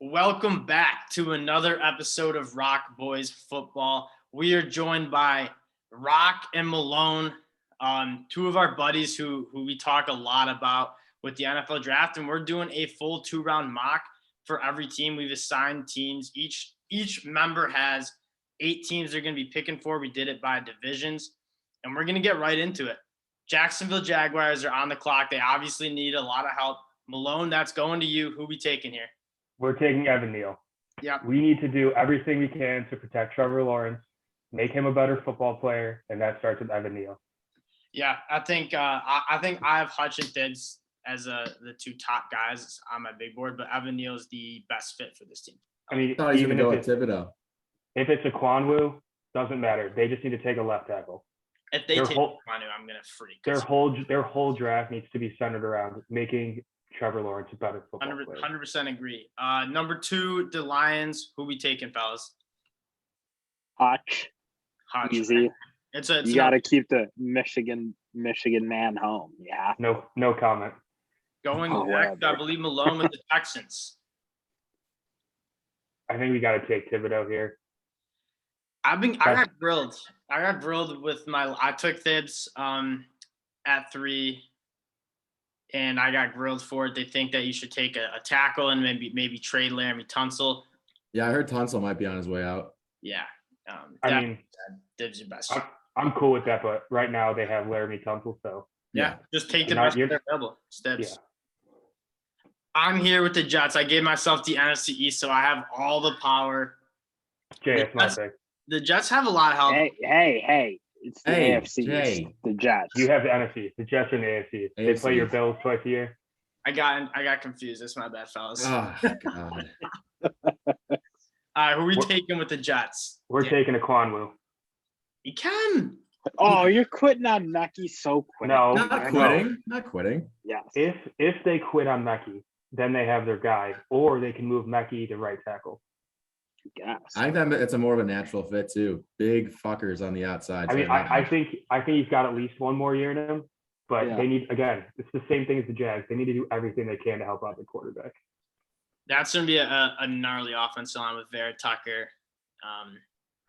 Welcome back to another episode of Rock Boys Football. We are joined by Rock and Malone, two of our buddies who we talk a lot about with the NFL draft, and we're doing a full 2-round mock for every team. We've assigned teams. Each member has 8 teams they're going to be picking for. We did it by divisions, and we're going to get right into it. Jacksonville Jaguars are on the clock. They obviously need a lot of help. Malone, that's going to you. Who we taking here? We're taking Evan Neal. Yeah. We need to do everything we can to protect Trevor Lawrence, make him a better football player, and that starts with Evan Neal. Yeah, I think I have Hutch and Tibbs as the 2 top guys on my big board, but Evan Neal is the best fit for this team. I thought he was going to go with Thibodeau. If it's a Kwanwu, doesn't matter. They just need to take a left tackle. If they take Kwanwu, I'm going to freak. Their whole draft needs to be centered around making Trevor Lawrence a better football player. 100% agree. Number 2, the Lions. Who we taking, fellas? Hutch. Easy. You got to keep the Michigan man home. Yeah. No comment. Going next, I believe Malone with the Texans. I think we got to take Thibodeau here. I got grilled. I got grilled with I took Thibs at 3. And I got grilled for it. They think that you should take a tackle and maybe trade Laramie Tunsil. Yeah, I heard Tunsil might be on his way out. Yeah. Dibs your best. I'm cool with that, but right now they have Laramie Tunsil, so. Yeah, just take the best player available. Steps. Yeah. I'm here with the Jets. I gave myself the NFC East, so I have all the power. Jay, it's my pick. The Jets have a lot of help. Hey. It's the AFC. Jay. The Jets. You have the NFC. The Jets are in the AFC. They play your Bills twice a year. I got confused. That's my bad, fellas. Oh, God. All right, who are we taking with the Jets? We're taking a Kwanwu. You can. Oh, you're quitting on Mekhi so quick. No. Not quitting. Yes. If they quit on Mekhi, then they have their guy, or they can move Mekhi to right tackle. Yes. I think that it's a more of a natural fit too. Big fuckers on the outside. I mean, I think he's got at least one more year in him, but they need, again, it's the same thing as the Jags. They need to do everything they can to help out the quarterback. That's going to be a gnarly offensive line with Vera Tucker,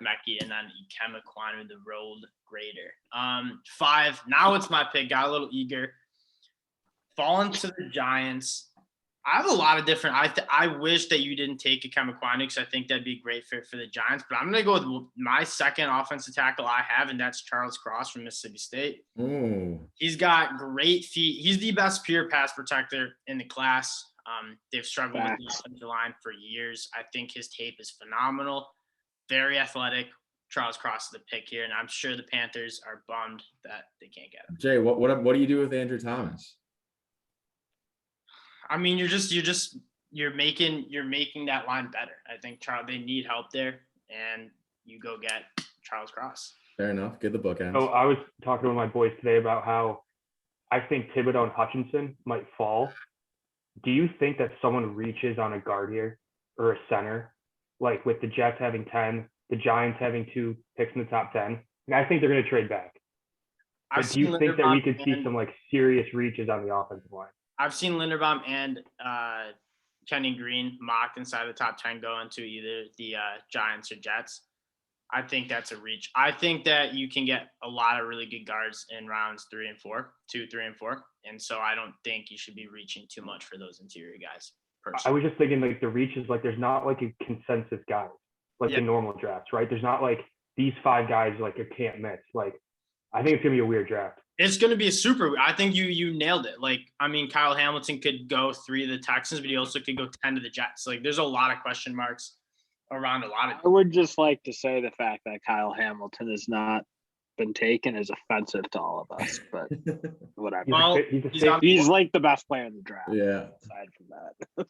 Mekhi, and then Ikem Ekwonu, the road grader. 5. Now it's my pick. Got a little eager. Falling to the Giants. I have a lot of different. I wish that you didn't take Ikem Ekwonu because I think that'd be a great fit for the Giants. But I'm going to go with my second offensive tackle I have, and that's Charles Cross from Mississippi State. Ooh. He's got great feet. He's the best pure pass protector in the class. They've struggled with the offensive line for years. I think his tape is phenomenal. Very athletic. Charles Cross is the pick here, and I'm sure the Panthers are bummed that they can't get him. Jay, what do you do with Andrew Thomas? I mean, you're making that line better. I think they need help there, and you go get Charles Cross. Fair enough. Get the bookends. So I was talking with my boys today about how I think Thibodeau and Hutchinson might fall. Do you think that someone reaches on a guard here or a center, like with the Jets having 10, the Giants having 2 picks in the top 10? And I think they're going to trade back. But do you think that we could see some serious reaches on the offensive line? I've seen Linderbaum and Kenny Green mocked inside the top 10 going to either the Giants or Jets. I think that's a reach. I think that you can get a lot of really good guards in rounds 3 and 4. And so I don't think you should be reaching too much for those interior guys. Personally. I was just thinking the reach is there's not a consensus guys the normal drafts, right? There's not these 5 guys you can't miss. I think it's going to be a weird draft. It's going to be I think you nailed it. Kyle Hamilton could go 3 to the Texans, but he also could go 10 to the Jets. There's a lot of question marks around a lot of. I would just like to say the fact that Kyle Hamilton has not been taken is offensive to all of us, but whatever. Well, he's the best player in the draft. Yeah. Aside from that.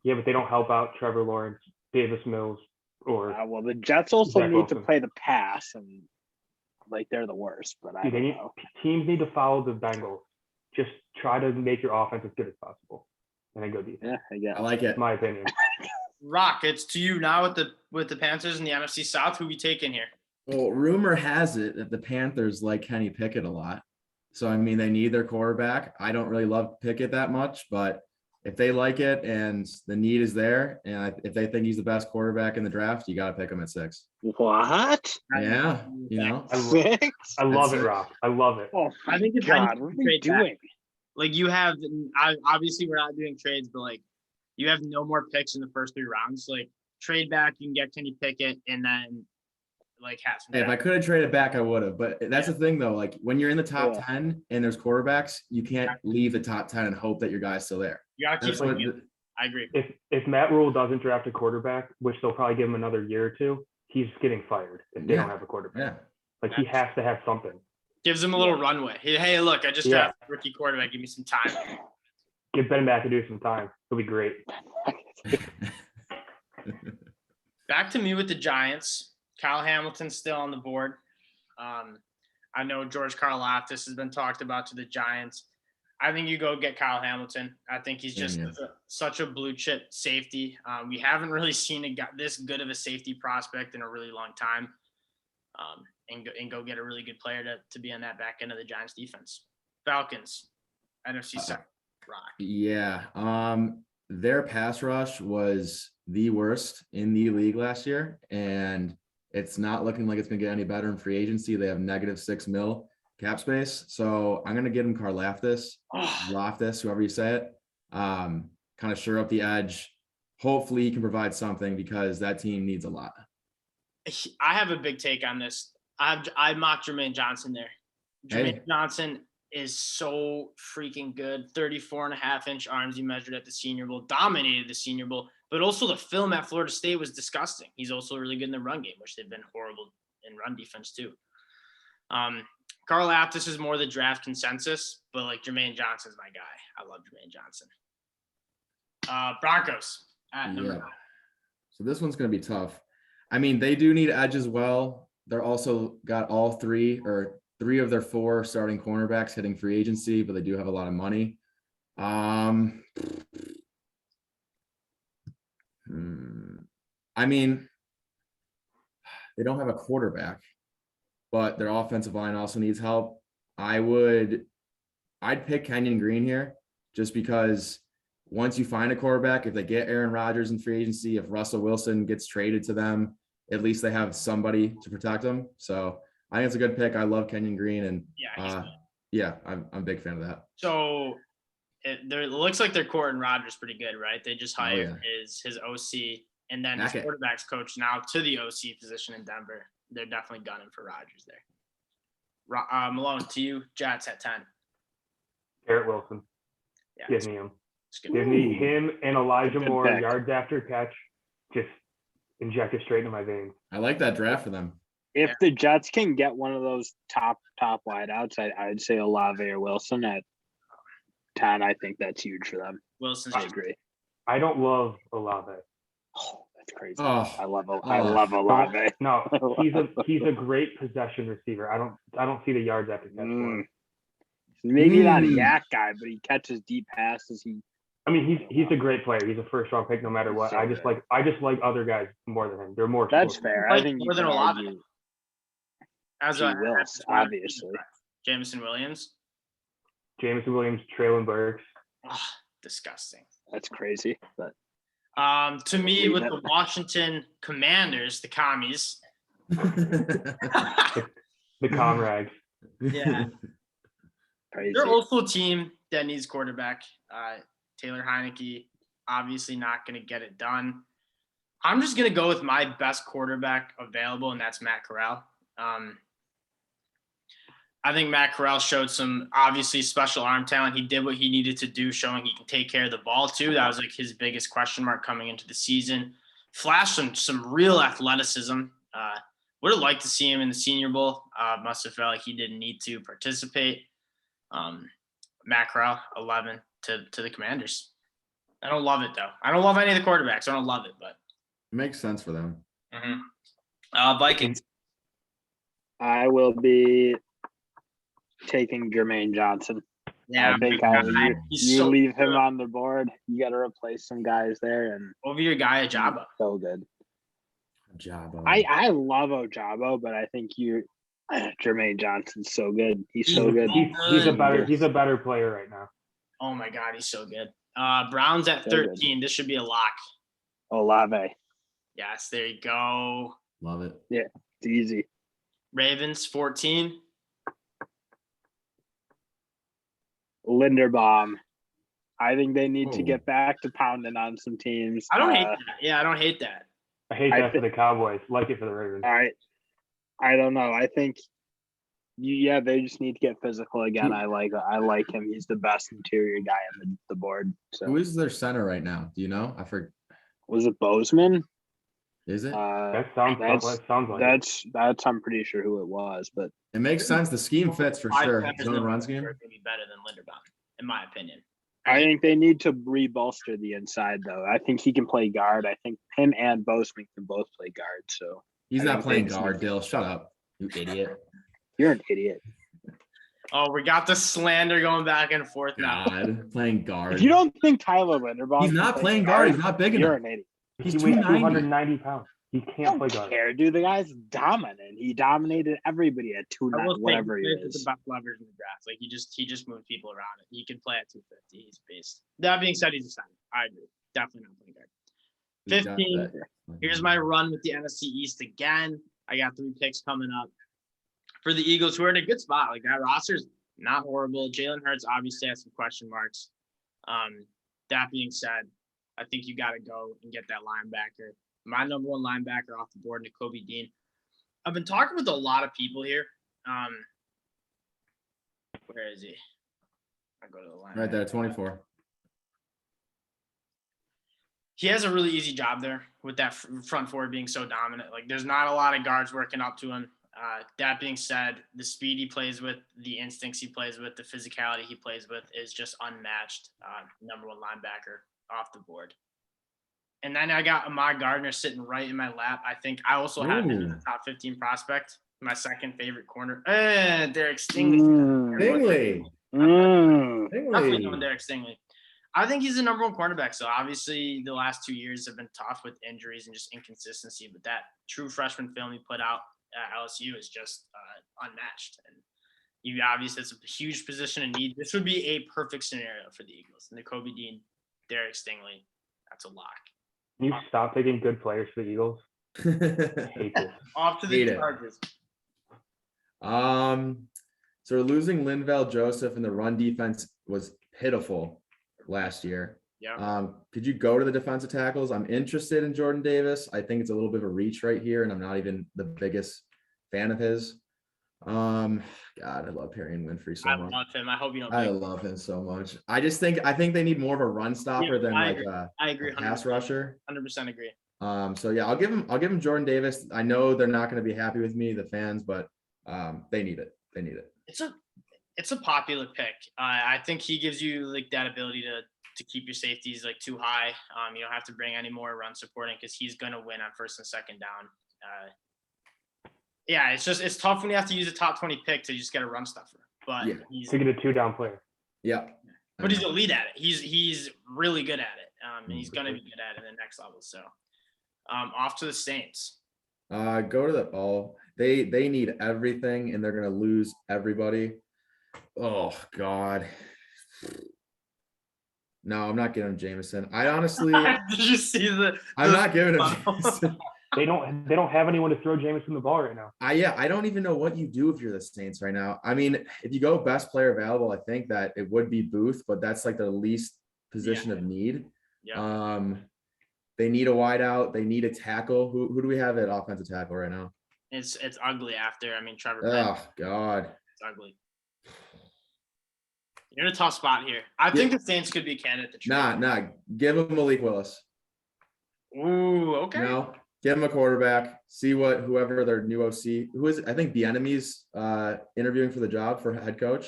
Yeah, but they don't help out Trevor Lawrence, Davis Mills, or. Well, the Jets also Zach need Wilson. to play the pass, and they're the worst. But teams need to follow the Bengals. Just try to make your offense as good as possible, and then go deep. Yeah, I guess. I like it. That's my opinion. Rock, it's to you now with the Panthers in the NFC South. Who we taking here? Well, rumor has it that the Panthers like Kenny Pickett a lot. So, I mean, they need their quarterback. I don't really love Pickett that much, but if they like it and the need is there, and if they think he's the best quarterback in the draft, you got to pick him at 6. What? Yeah, you know. Six? I love That's it, it. Rock. I love it. Oh, I think it's God, what are we doing? like you have. Obviously, we're not doing trades, but like you have no more picks in the first 3 rounds. Like trade back, you can get Kenny Pickett, and then like have some. Hey, if I could have traded back, I would have. But that's the thing, though. Like when you're in the top 10 and there's quarterbacks, you can't leave the top 10 and hope that your guy's still there. You gotta keep That's what. it. I agree. If Matt Rule doesn't draft a quarterback, which they'll probably give him another year or 2, he's getting fired if they don't have a quarterback. Yeah. Like he has to have something. Gives him a little runway. Hey, look, I just drafted a rookie quarterback. Give me some time. Give Ben McAdoo some time. It'll be great. Back to me with the Giants. Kyle Hamilton's still on the board. I know George Karlaftis has been talked about to the Giants. I think you go get Kyle Hamilton. I think he's just such a blue chip safety. We haven't really seen this good of a safety prospect in a really long time. And go get a really good player to be on that back end of the Giants defense. Falcons, NFC South, Rock. Yeah. Their pass rush was the worst in the league last year, and it's not looking like it's going to get any better in free agency. They have -$6 million cap space. So I'm going to give him Loftus, however you say it. Kind of shore up the edge. Hopefully he can provide something because that team needs a lot. I have a big take on this. I mocked Jermaine Johnson there. Jermaine Johnson is so freaking good. 34.5-inch arms he measured at the Senior Bowl, dominated the Senior Bowl, but also the film at Florida State was disgusting. He's also really good in the run game, which they've been horrible in run defense too. Karlaftis is more the draft consensus, but like Jermaine Johnson's my guy. I love Jermaine Johnson. Broncos at number 9. So this one's going to be tough. I mean, they do need edge as well. They're also got all 3 of their 4 starting cornerbacks hitting free agency, but they do have a lot of money. I mean, they don't have a quarterback, but their offensive line also needs help. I'd pick Kenyon Green here just because once you find a quarterback, if they get Aaron Rodgers in free agency, if Russell Wilson gets traded to them, at least they have somebody to protect them. So I think it's a good pick. I love Kenyon Green, and I'm a big fan of that. So it looks like their Corton Rodgers pretty good, right? They just hired his OC and then his quarterback's coach now to the OC position in Denver. They're definitely gunning for Rodgers there. Malone, to you, Jets at 10. Garrett Wilson. Yeah, Give me him. Give me him and Elijah Moore, pick. yards after catch. Just inject it straight into my veins. I like that draft for them. If the Jets can get one of those top wideouts, I'd say Olave or Wilson at 10. I think that's huge for them. Wilson's I agree. I don't love Olave. Oh, that's crazy. Oh, I love Olave. No, he's a great possession receiver. I don't see the yards after catch for him. Maybe not a yak guy, but he catches deep passes. He's a great player. He's a first round pick no matter what. So I just like other guys more than him. They're more. That's explosive. fair. I think more than Olave. Obviously. Jameson Williams, Traylon Burks. Oh, disgusting. That's crazy. But to me, with the Washington Commanders, the commies. The Comrags. Yeah. Crazy. They're also a team that needs quarterback. Taylor Heineke, obviously not going to get it done. I'm just going to go with my best quarterback available, and that's Matt Corral. I think Matt Corral showed some obviously special arm talent. He did what he needed to do, showing he can take care of the ball too. That was like his biggest question mark coming into the season. Flashed some real athleticism. Would have liked to see him in the Senior Bowl. Must have felt like he didn't need to participate. Matt Corral, 11 to the Commanders. I don't love it though. I don't love any of the quarterbacks. I don't love it, but it makes sense for them. Vikings. I will be taking Jermaine Johnson. Yeah, I think you leave him on the board. You got to replace some guys there, and over your guy Ajabo. So good. Ajabo. I love Ajabo, but I think Jermaine Johnson's so good. He's so good. He's a better player right now. Oh my God, he's so good. Browns at Very good. 13. This should be a lock. Olave. Yes, there you go. Love it. It's easy. Ravens 14. Linderbaum. I think they need to Oh. get back to pounding on some teams. I don't hate that. Yeah, I don't hate that. I hate I that for the Cowboys. Like it for the Ravens. I don't know. I think they just need to get physical again. I like him. He's the best interior guy on the board. So Who is their center right now? Do you know? I forget. was it Bozeman? Is it? That sounds like it. That's I'm pretty sure who it was, but It makes sense. The scheme fits for sure. Zone run scheme. Maybe better than Linderbaum, in my opinion. I think they need to re-bolster the inside though. I think he can play guard. I think him and Bozeman can both play guard. So He's I not think playing they just guard, need to- Dill. Shut up, you idiot. You're an idiot. Oh, we got the slander going back and forth now. God, playing guard. If you don't think Tyler Linderbaum, He's can not play playing guard. He's not big You're enough. an idiot. He's He weighs 290. 290 pounds. He I can't play don't guard. care, dude. The guy's dominant. He dominated everybody at I will say whatever he plays with is. the best leverage in the draft. Like he just moved people around it. He can play at 250. He's a beast. That being said, he's a center. I agree. Definitely not playing guard. He's got 15. that. Here's my run with the NFC East again. I got 3 picks coming up for the Eagles, who are in a good spot. Like that roster's not horrible. Jalen Hurts obviously has some question marks. That being said, I think you got to go and get that linebacker. My number 1 linebacker off the board, Nakobe Dean. I've been talking with a lot of people here. Where is he? I go to the line. Right there, 24. He has a really easy job there with that front four being so dominant. Like there's not a lot of guards working up to him. That being said, the speed he plays with, the instincts he plays with, the physicality he plays with is just unmatched. Number 1 linebacker off the board. And then I got Ahmad Gardner sitting right in my lap. I think I also have him in the top 15 prospect. My second favorite corner. Derek Stingley. Stingley. Definitely going Stingley. Derek Stingley. I think he's the number 1 cornerback. So obviously the last 2 years have been tough with injuries and just inconsistency. But that true freshman film he put out at LSU is just unmatched. And you obviously it's a huge position of need. This would be a perfect scenario for the Eagles. Nakobe Dean, Derek Stingley. That's a lock. Can you stop picking good players for the Eagles? I hate this. Off to Hate the it. Chargers. So we're losing Linval Joseph, and the run defense was pitiful last year. Yeah. Could you go to the defensive tackles? I'm interested in Jordan Davis. I think it's a little bit of a reach right here, and I'm not even the biggest fan of his. God, I love Perry and Winfrey so I much. love him. I hope you don't. I pick him. love him so much. I think they need more of a run stopper Yeah, than I like agree. a I agree. pass 100%. rusher. 100% agree. So yeah, I'll give him Jordan Davis. I know they're not going to be happy with me, the fans, but they need it. They need it. It's a popular pick. I think he gives you like that ability to keep your safeties like too high. You don't have to bring any more run supporting because he's gonna win on first and second down. Yeah, it's tough when you have to use a top 20 pick to just get a run stuffer. But Yeah. he's To get a 2-down player. Yeah. but he's elite at it. He's really good at it. And he's gonna be good at it in the next level. So off to the Saints. Go to the ball. They need everything, and they're gonna lose everybody. Oh God. No, I'm not giving him Jameson. I honestly, Did you see the? I'm not giving him Jameson. They don't have anyone to throw Jameson the ball right now. I don't even know what you do if you're the Saints right now. I mean, if you go best player available, I think that it would be Booth, but that's like the least position of need. Yeah. They need a wideout. They need a tackle. Who do we have at offensive tackle right now? It's ugly after. I mean, Trevor. Oh God. It's ugly. You're in a tough spot here. I think the Saints could be a candidate to trade. Nah. Give him Malik Willis. Ooh, okay. No, give him a quarterback. See what whoever their new OC, who is it? I think Bieniemy's interviewing for the job for head coach.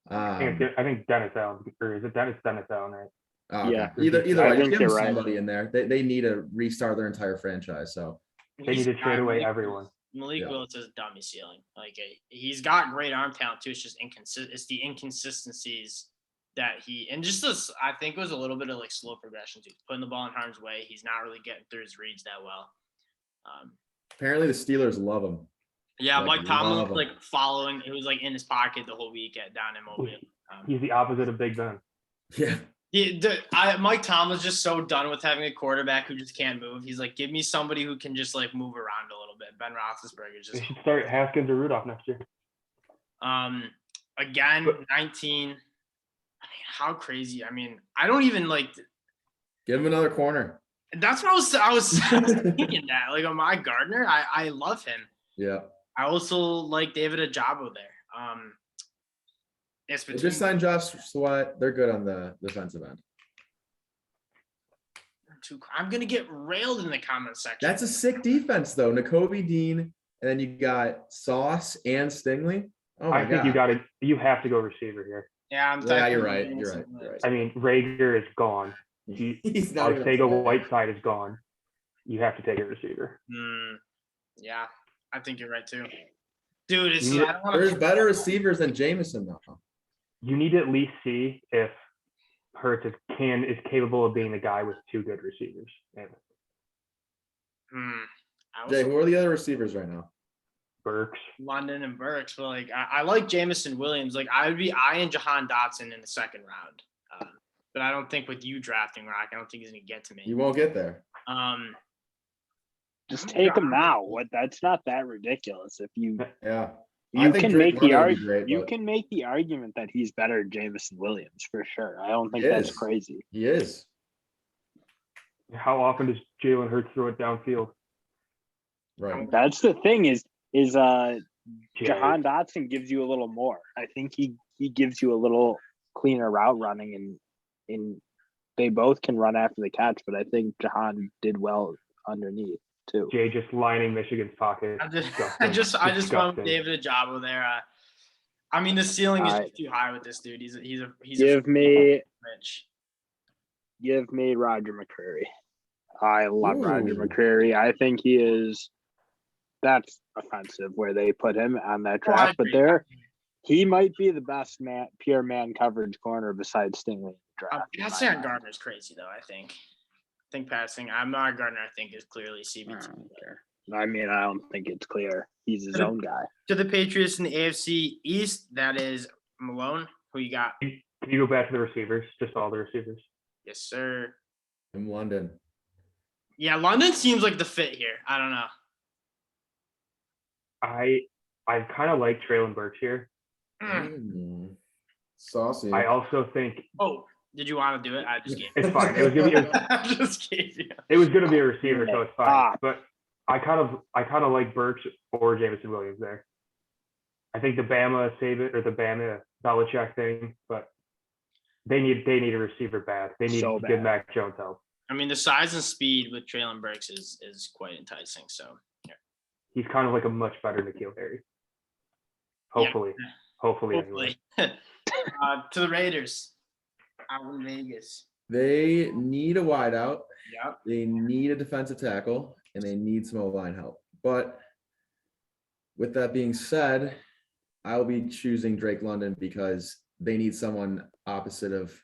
I think Dennis Allen, or is it Dennis Allen, right? Oh, okay. Yeah. Either I way, just think give you're them right. somebody in there. They need to restart their entire franchise. So They need to trade away everyone. Malik Yeah. Willis has a dummy ceiling. Like he's got great arm talent too. It's just It's the inconsistencies that I think it was a little bit of like slow progression too. Putting the ball in harm's way. He's not really getting through his reads that well. apparently the Steelers love him. Yeah, Like, Mike Tomlin love was him. like following. It was like in his pocket the whole week down in Mobile. He's the opposite of Big Ben. Yeah. Mike Tomlin's just so done with having a quarterback who just can't move. He's like, give me somebody who can just like move around a little bit. Ben Roethlisberger They just should start Haskins or Rudolph next year. again 19. I mean, how crazy? I mean, I don't even like. Give him another corner. That's what I was thinking that. Like Amari Gardner, I love him. Yeah. I also like David Ajabo there. It's They between just signed Josh Sweat. They're good on the defensive end. I'm gonna get railed in the comment section. That's a sick defense, though. N'Kobe Dean, and then you got Sauce and Stingley. Oh my I think God. you have to go receiver here. Yeah, You're right. You're right. I mean, Rager is gone. He's not even Arcega Whiteside is gone. You have to take a receiver. Yeah, I think you're right too. Dude, There's better receivers than Jameson though. You need to at least see if Hurts is capable of being the guy with two good receivers. Jay, who are the other receivers right now? Burks, London, and Burks, but like I like Jamison Williams. Like I would be eyeing Jahan Dotson in the second round, but I don't think with you drafting Rock, I don't think he's gonna get to me. You won't get there. Just take him now. That's not that ridiculous. If you You can make the argument. You can make the argument that he's better than Jamison Williams for sure. I don't think that's crazy. He is. How often does Jalen Hurts throw it downfield? Right. That's the thing is Jahan Dotson gives you a little more. I think he gives you a little cleaner route running and they both can run after the catch, but I think Jahan did well underneath too. Jay just lining Michigan's pocket. I just went with David Ajabo there. I mean, the ceiling is too high with this dude. Give me Roger McCreary. I love Roger McCreary. I think he is. That's offensive where they put him on that draft, but he might be the best pure man coverage corner besides Stingley. Passing on Gardner's crazy though. I think passing. I'm not Gardner. I think is clearly CB2. I mean, I don't think it's clear. He's his own guy. To the Patriots in the AFC East, that is Malone. Who you got? Can you go back to the receivers? Just all the receivers. Yes, sir. In London. Yeah, London seems like the fit here. I don't know. I kind of like Traylon Burks here. Saucy. I also think. Oh, did you want to do it? I just gave you. It's fine. It was gonna be. It was gonna be a receiver, so it's fine. But I kind of like Burks or Jamison Williams there. I think the Bama save it or the Bama Belichick thing, but they need a receiver bad. They need good Mac Jones help. I mean, the size and speed with Traylon Burks is quite enticing. So yeah. He's kind of like a much better N'Keal Harry. Hopefully. Yeah. Hopefully. Anyway. To the Raiders out in Vegas. They need a wideout. Yep. They need a defensive tackle, and they need some O-line help. But with that being said, I'll be choosing Drake London because they need someone opposite of,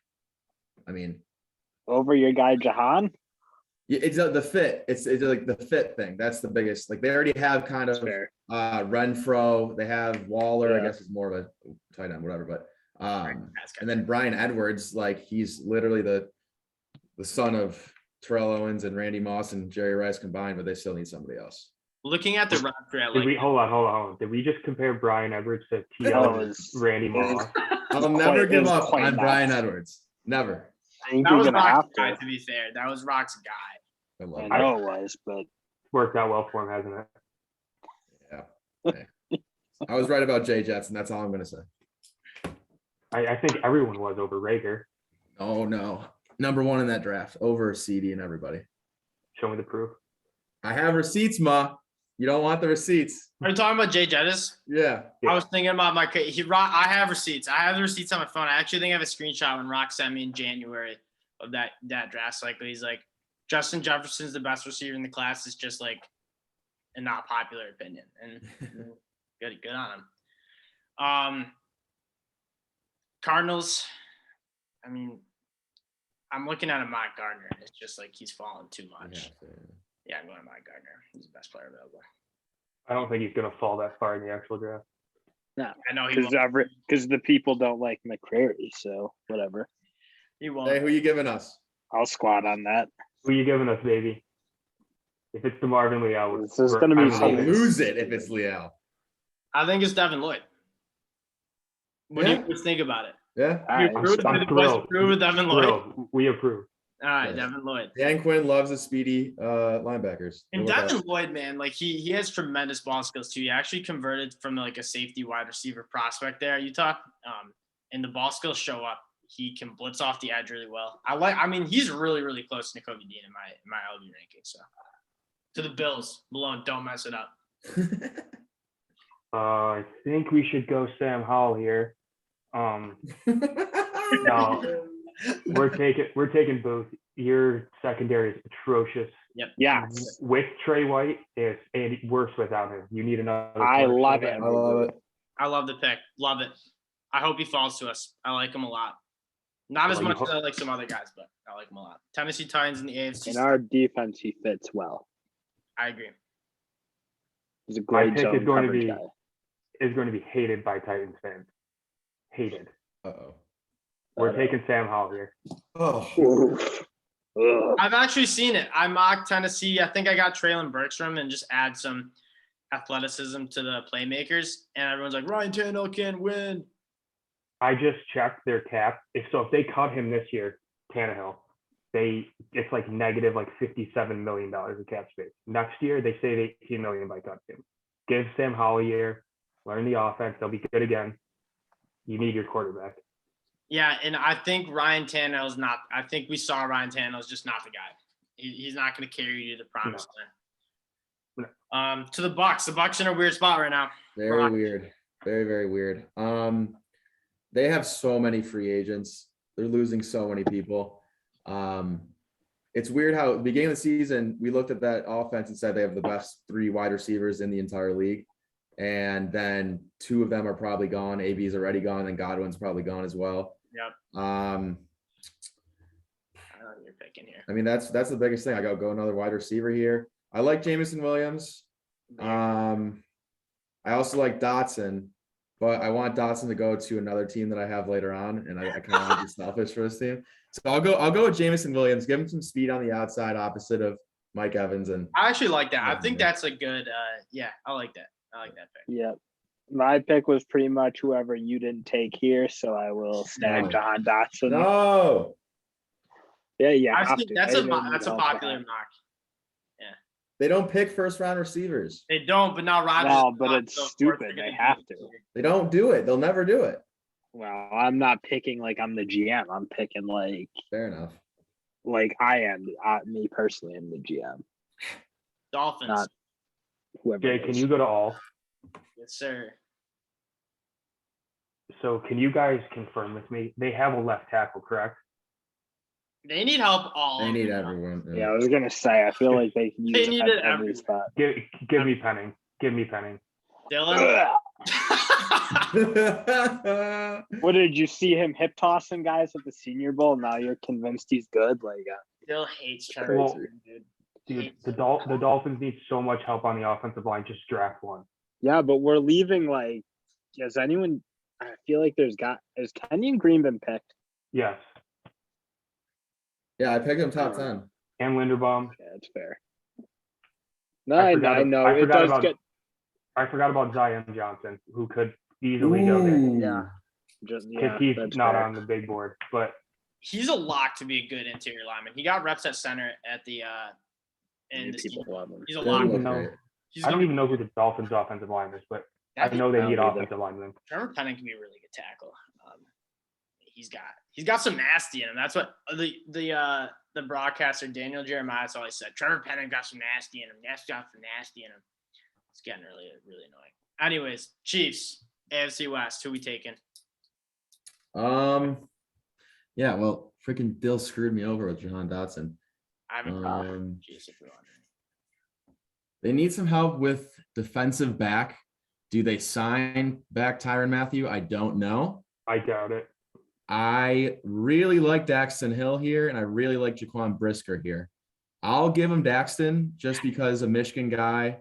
over your guy Jahan. Yeah, it's the fit. It's like the fit thing. That's the biggest. Like they already have kind of Renfro. They have Waller. I guess is more of a tight end, whatever. But and then Brian Edwards, like he's literally the son of Terrell Owens and Randy Moss and Jerry Rice combined, but they still need somebody else. Looking at the roster, hold on. Did we just compare Brian Edwards to T.O. and Randy Moss? I'll never give up on Brian Edwards. Never. That was Rock's guy, to be fair. That was Rock's guy. I know it was, but worked out well for him, hasn't it? Yeah. Hey. I was right about Jay Jetson. That's all I'm going to say. I think everyone was over Rager. Oh, no. Number one in that draft over CD and everybody. Show me the proof. I have receipts, Ma. You don't want the receipts. Are you talking about Jay Jettis? Yeah. I was thinking about I have receipts. I have the receipts on my phone. I actually think I have a screenshot when Rock sent me in January of that draft cycle. He's like, Justin Jefferson's the best receiver in the class. It's just like a not popular opinion. And good on him. Cardinals, I mean, I'm looking at a Mike Gardner. It's just like he's fallen too much. Yeah, I'm going to Mike Gardner. He's the best player available. I don't think he's going to fall that far in the actual draft. No, I know because the people don't like McCreary, so whatever. He won't. Hey, who you giving us? I'll squat on that. Who you giving us, baby? If it's the Marvin Leal, This is gonna be I'm I'll leaving. lose it if it's Leal. I think it's Devin Lloyd. What do you guys think about it? Yeah. All You right. approve? I'm Do the boys thrilled. approve of Devin Lloyd? All Thrilled. We approve. right, Yes. Devin Lloyd. Dan Quinn loves the speedy linebackers. And What about Devin Lloyd, man, like he has tremendous ball skills too. He actually converted from like a safety wide receiver prospect there at Utah. And the ball skills show up. He can blitz off the edge really well. I mean, he's really, really close to Nakobe Dean in my LB ranking. So to the Bills, Malone, don't mess it up. that? I think we should go Sam Howell here. No, we're taking both. Your secondary is atrocious. Yes. With Trey White, it's worse without him. You need another. I love cornerstone. it. I love it. I love the pick. Love it. I hope he falls to us. I like him a lot. Not as Well, you much as I like some other guys, but I like him a lot. Tennessee Titans in the AFC. In our defense, he fits well. I agree. He's a My great pick zone is going to coverage be guy. hated by Titans fans. Hated. Uh-oh. We're taking Sam Howell here. Oh. Ugh. I've actually seen it. I mocked Tennessee. I think I got Traylon Burks from and just add some athleticism to the playmakers. And everyone's like, Ryan Tannehill can't win. I just checked their cap. If they cut him this year, Tannehill, it's like negative like $57 million of cap space. Next year they save $18 million by cutting him. Give Sam Howell a year, learn the offense. They'll be good again. You need your quarterback. Yeah, and I think Ryan Tannehill's not. I think we saw Ryan Tannehill's just not the guy. He's not going to carry you to the promised land. To the Bucs. The Bucs in a weird spot right now. Very weird. Very, very weird. They have so many free agents. They're losing so many people. It's weird how at the beginning of the season, we looked at that offense and said they have the best 3 wide receivers in the entire league. And then 2 of them are probably gone. AB's already gone, and Godwin's probably gone as well. Yep. I don't know what you're picking here. mean, that's the biggest thing. I go another wide receiver here. I like Jamison Williams. I also like Dotson, but I want Dotson to go to another team that I have later on, and I kind of want to be selfish for this team. So I'll go with Jamison Williams. Give him some speed on the outside, opposite of Mike Evans. And I actually like that. I think Yeah. that's a good. Yeah, I like that. I like that pick. Yep. My pick was pretty much whoever you didn't take here, so I will snag No. Jahan Dotson. no, Yeah, I have think to. that's They a don't that's a need popular help. mock. they don't pick first round receivers. They don't, but now Rodgers. No, but it's stupid. They have to. They don't do it. They'll never do it. Well, I'm not picking like I'm the GM. I'm picking Fair enough. like I am. Me personally am the GM, Dolphins. not whoever. Jay, it can is. you go to all? Yes, sir. So can you guys confirm with me? They have a left tackle, correct? They need help all. They need over. everyone. Yeah, I was gonna say. I feel like they can use They it need at it every everywhere. spot. Give me Penning. Give me Penning. Dylan. What did you see him hip tossing guys at the Senior Bowl? Now you're convinced he's good. Still hates Trevor. Well, Penning, dude. Dude, the Dolphins need so much help on the offensive line. Just draft one. Yeah, but we're leaving. Has anyone? I feel like has Kenyon Green been picked? Yes. Yeah, I picked him top 10. And Linderbaum. Yeah, that's fair. No, I know. I It forgot does about get. I forgot about Zion Johnson, who could easily go there Yeah. Just because he's that's not fair. on the big board. But He's a lock to be a good interior lineman. He got reps at center at the in the People season. love him. He's a They lock. look No. great. He's I don't gonna even know who the Dolphins' offensive line is, but I be- know they I need don't either. offensive linemen. Trevor Penning can be a really good tackle. He's got some nasty in him. That's what the broadcaster Daniel Jeremiah's always said. Trevor Penning got some nasty in him. Got some nasty in him. It's getting really, really annoying. Anyways, Chiefs, AFC West. Who we taking? Yeah, well, freaking Dill screwed me over with Jahan Dotson. I haven't. Chiefs, if you're wondering. They need some help with defensive back. Do they sign back Tyrann Mathieu? I don't know. I doubt it. I really like Daxton Hill here, and I really like Jaquan Brisker here. I'll give him Daxton just because a Michigan guy,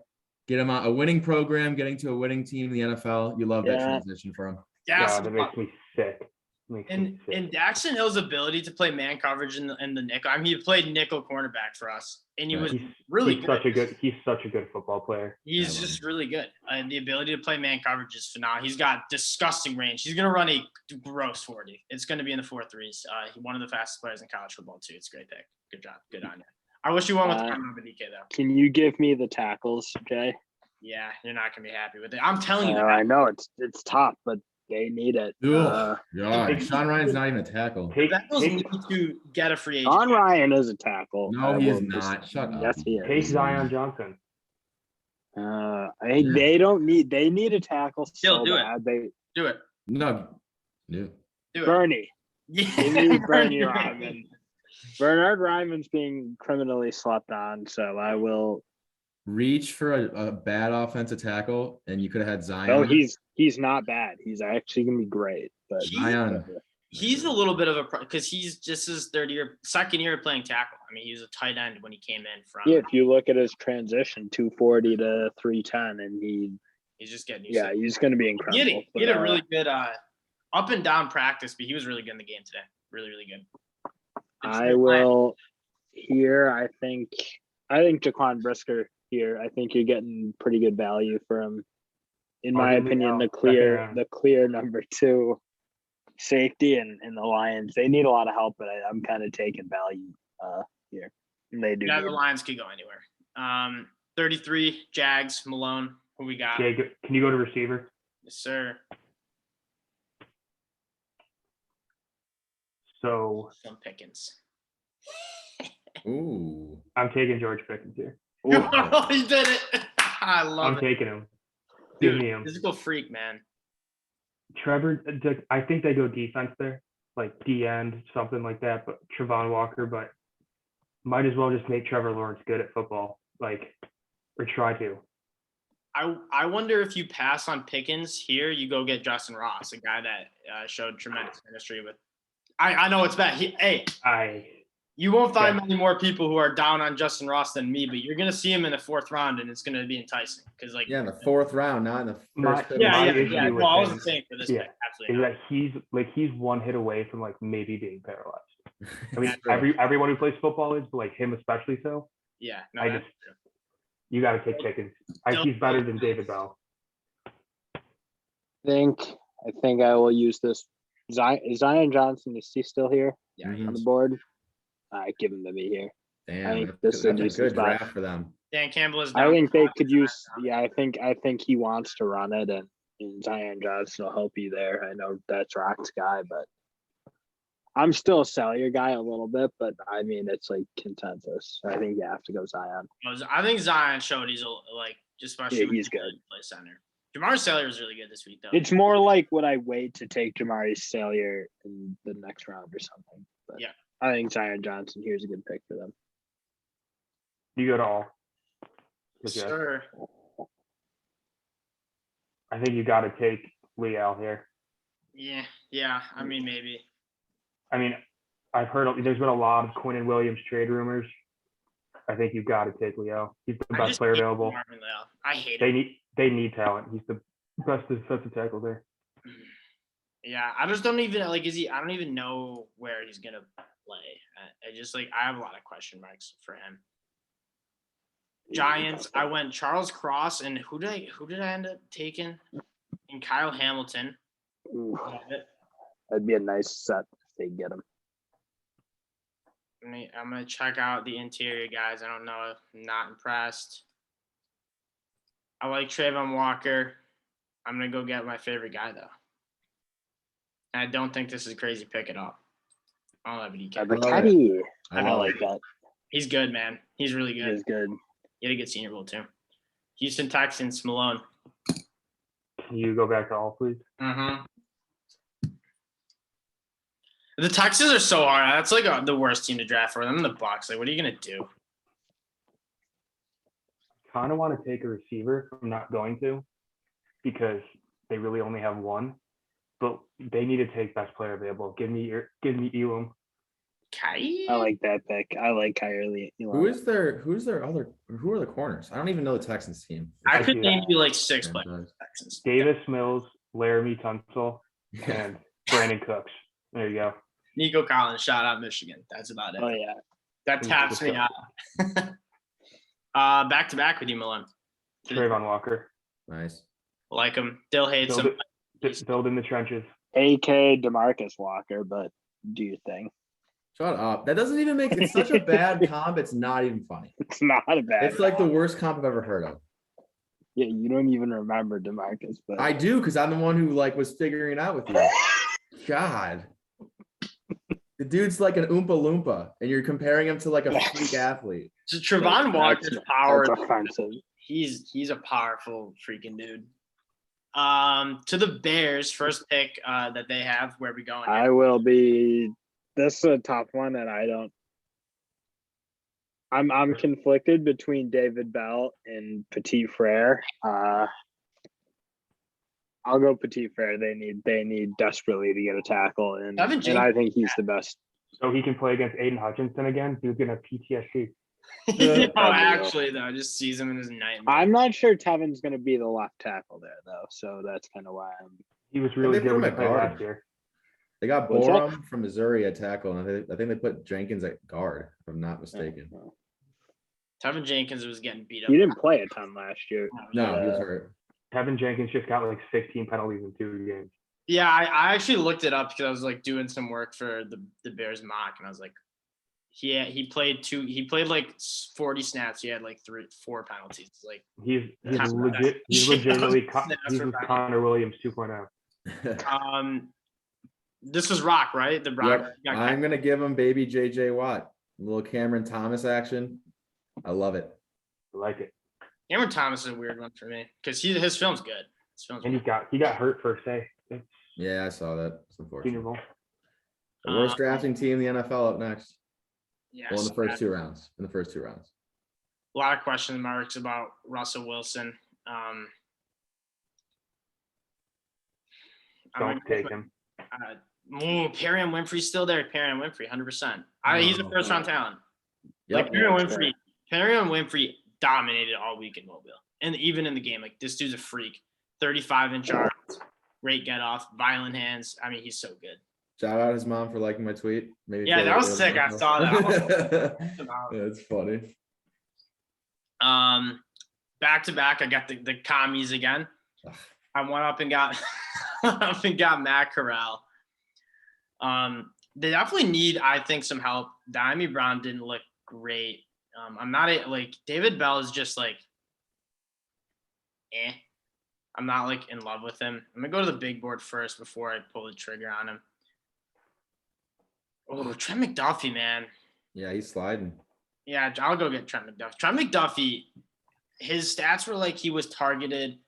get him on a winning program, getting to a winning team in the NFL. You love that Yeah. transition for him. Yeah, God, that makes me sick. Makes me And sick. Daxton Hill's ability to play man coverage in the nickel. I mean, he played nickel cornerback for us, and he Right. was He's really he's good. such a good football player. He's I love just him. really good. And the ability to play man coverage is phenomenal. He's got disgusting range. He's going to run a gross 40. It's going to be in the 4.3s. He's one of the fastest players in college football, too. It's a great pick. Good job. Good on you. I wish you went with DK, though. Can you give me the tackles, Jay? Yeah, you're not going to be happy with it. I'm telling you. I know it's tough, but they need it. Ugh, God, Sean Ryan's not even a tackle. The Bengals need to get a free agent. Sean Ryan is a tackle. No, he is not. Shut up. Yes, he Take is. Zion Johnson. They don't need. They need a tackle Still so do it. bad. They Do it. No. Do it. Bernie. Yeah. Give me Bernie Ryman. Bernard Ryman's being criminally slept on, so I will. Reach for a bad offensive tackle, and you could have had Zion. No, he's not bad. He's actually gonna be great. But Zion. He's a little bit of a because he's just his second year playing tackle. I mean, he was a tight end when he came in from. yeah, if you look at his transition, 240 to 310, and he's just getting used to it. he's gonna be incredible. He had a really good up and down practice, but he was really good in the game today. Really, really good. I will here. I think Jaquan Brisker here. I think you're getting pretty good value for him. In my opinion, the clear number 2 safety and the Lions. They need a lot of help, but I'm kind of taking value here. And they do. Yeah, the Lions could go anywhere. 33 Jags, Malone. Who we got? Jay, can you go to receiver? Yes, sir. So Some Pickens. Ooh. I'm taking George Pickens here. Oh, he did it. I love I'm it. taking him. Give me him. Physical freak, man. Trevor, I think they go defense there, like D end, something like that. But Trevon Walker, but might as well just make Trevor Lawrence good at football, or try to. I wonder if you pass on Pickens here, you go get Justin Ross, a guy that showed tremendous chemistry with. I know it's bad. You won't find many more people who are down on Justin Ross than me, but you're gonna see him in the 4th round, and it's gonna be enticing because Yeah, in the 4th round, not in the first. Yeah. Well, I wasn't saying for this pick, absolutely. Is that he's one hit away from maybe being paralyzed. I mean, True. everyone who plays football is, but him especially so. Yeah. No, You got to take Pickens. He's better than David Bell. I think I will use this. Zion Johnson, is he still here? Yeah. Mhm. On the board? I give him to be here. Damn, I think that's this a is good spot. draft for them. Dan Campbell is down. I think they could use. Yeah, I think he wants to run it, and Zion Johnson will help you there. I know that's Rock's guy, but I'm still a Salyer guy a little bit. But I mean, it's like consensus. I think you have to go Zion. I think Zion showed especially Yeah, he's good. Play center. Jamar Salyer was really good this week, though. It's more like would I wait to take Jamari Salyer in the next round or something? But yeah, I think Zion Johnson here's a good pick for them. You go to all. Sure. I think you got to take Leal here. Yeah. I mean, maybe. I mean, I've heard there's been a lot of Quinn and Williams trade rumors. I think you've got to take Leal. He's the best player available. I hate him. They need talent. He's the best defensive tackle there. Yeah, I just don't even I don't even know where he's gonna play. I have a lot of question marks for him. Giants, I went Charles Cross, and who did I end up taking? And Kyle Hamilton. Ooh, that'd be a nice set if they get him. I'm gonna check out the interior guys. I don't know. I'm not impressed. I like Trayvon Walker. I'm gonna go get my favorite guy though. And I don't think this is a crazy pick at all. I'll have it. I like that. He's good, man. He's really good. He's good. He had a good Senior Bowl too. Houston Texans, Malone. Can you go back to all, please? Mm-hmm. The Texans are so hard. That's the worst team to draft for them in the Bucs. What are you gonna do? Kind of want to take a receiver. I'm not going to because they really only have one. But they need to take best player available. Give me Elam. Kai? I like that pick. I like Kyrie. Who are the corners? I don't even know the Texans team. I could name you 6 players. Texans. Davis Mills, Laramie Tunsil, and Brandon Cooks. There you go. Nico Collins, shout out Michigan. That's about it. Oh yeah. That taps me out. Back to back with you, Malone. Trayvon Walker. Nice. Like him. Dill hates him. Build in the trenches. AK DeMarcus Walker, but do your thing. Shut up. That doesn't even make it's such a bad comp. It's not even funny. It's not a bad. It's like the worst comp I've ever heard of. Yeah, you don't even remember DeMarcus, but I do because I'm the one who like was figuring it out with you. God. The dude's like an Oompa Loompa, and you're comparing him to like a freak athlete. So Trayvon Walker's power. That's offensive. He's a powerful freaking dude. To the Bears, first pick that they have. Where are we going? I will be. This is a tough one, and I don't. I'm conflicted between David Bell and Petit Frere. I'll go Petit Frere. They need desperately to get a tackle, and I think he's the best. So he can play against Aiden Hutchinson again. He's gonna have PTSD. Actually, though, I just sees him in his nightmare. I'm not sure Tevin's going to be the left tackle there, though. So that's kind of why I'm. He was really good when he played guard. last year. They got Borum from Missouri at tackle, and I think they put Jenkins at guard, if I'm not mistaken. Tevin Jenkins was getting beat up. He didn't play a ton last year. No, he was hurt. Tevin Jenkins just got like 16 penalties in 2 games. Yeah, I actually looked it up because I was like doing some work for the Bears mock, and I was like, he played like 40 snaps. He had like 4 penalties. Like he's legitimately he's Connor Williams 2.0. This was Rock, right? The Broncos. Yep. I'm gonna give him baby JJ Watt, a little Cameron Thomas action. I love it. I like it. Cameron Thomas is a weird one for me because his film's good. And he got hurt first day. Yeah, I saw that. It's unfortunate. Senior Bowl. The worst drafting team in the NFL up next. Yeah, well, in the first 2 rounds. A lot of question marks about Russell Wilson. Don't take him. Perrion Winfrey's still there. Perrion Winfrey, 100%. He's a first round talent. Yep. Like Perrion Winfrey dominated all week in Mobile, and even in the game, like this dude's a freak. 35-inch arms, great get off, violent hands. I mean, he's so good. Shout out his mom for liking my tweet. Maybe yeah, that was sick. I saw that. That's funny. Back to back, I got the commies again. I went up and got Matt Corral. They definitely need, I think, some help. Diami Brown didn't look great. I'm not David Bell is just like, I'm not like in love with him. I'm gonna go to the big board first before I pull the trigger on him. Oh, Trent McDuffie, man. Yeah, he's sliding. Yeah, I'll go get Trent McDuffie. Trent McDuffie, his stats were like he was targeted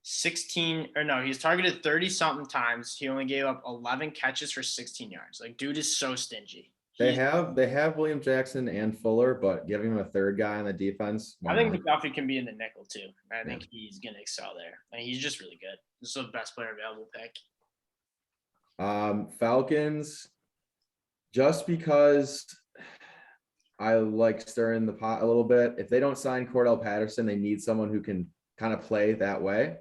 16 or no, he was targeted 30-something times. He only gave up 11 catches for 16 yards. Like, dude is so stingy. They have William Jackson and Fuller, but giving him a third guy on the defense. I think McDuffie can be in the nickel too. I think he's gonna excel there. I mean, he's just really good. This is the best player available pick. Falcons, just because I like stirring the pot a little bit. If they don't sign Cordell Patterson, they need someone who can kind of play that way.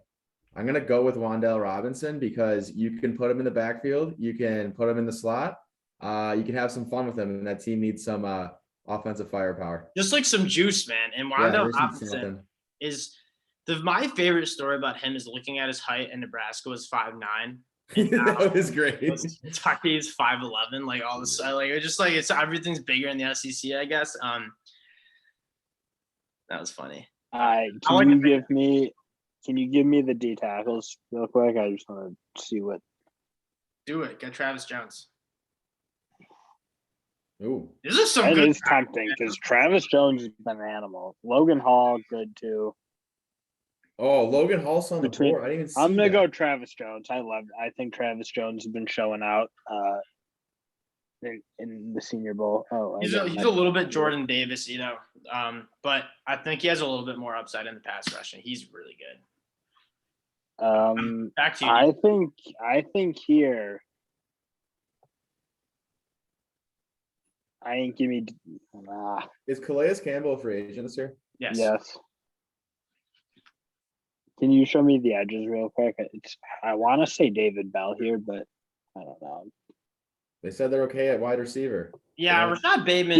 I'm gonna go with Wan'Dale Robinson because you can put him in the backfield, you can put him in the slot. You can have some fun with him, and that team needs some offensive firepower. Just like some juice, man. And Wan'Dale Robinson is my favorite story about him is looking at his height, and Nebraska was 5'9". That was great. Kentucky's 5'11". Like all this, like it's just like everything's bigger in the SEC, I guess. That was funny. Can you give me the D tackles real quick? I just want to see what. Do it. Get Travis Jones. Ooh. This is some good. It is time, tempting because Travis Jones has been an animal. Logan Hall, good too. Oh, Logan Hall's on the board. I didn't even see I'm gonna go Travis Jones. I think Travis Jones has been showing out in the Senior Bowl. He's a little bit Jordan Davis, but I think he has a little bit more upside in the pass rushing. He's really good. Back to you. I think here. I ain't give me. Is Calais Campbell a free agent this year? Yes. Can you show me the edges real quick? I want to say David Bell here, but I don't know. They said they're okay at wide receiver. Yeah, Yeah. Rashad Bateman.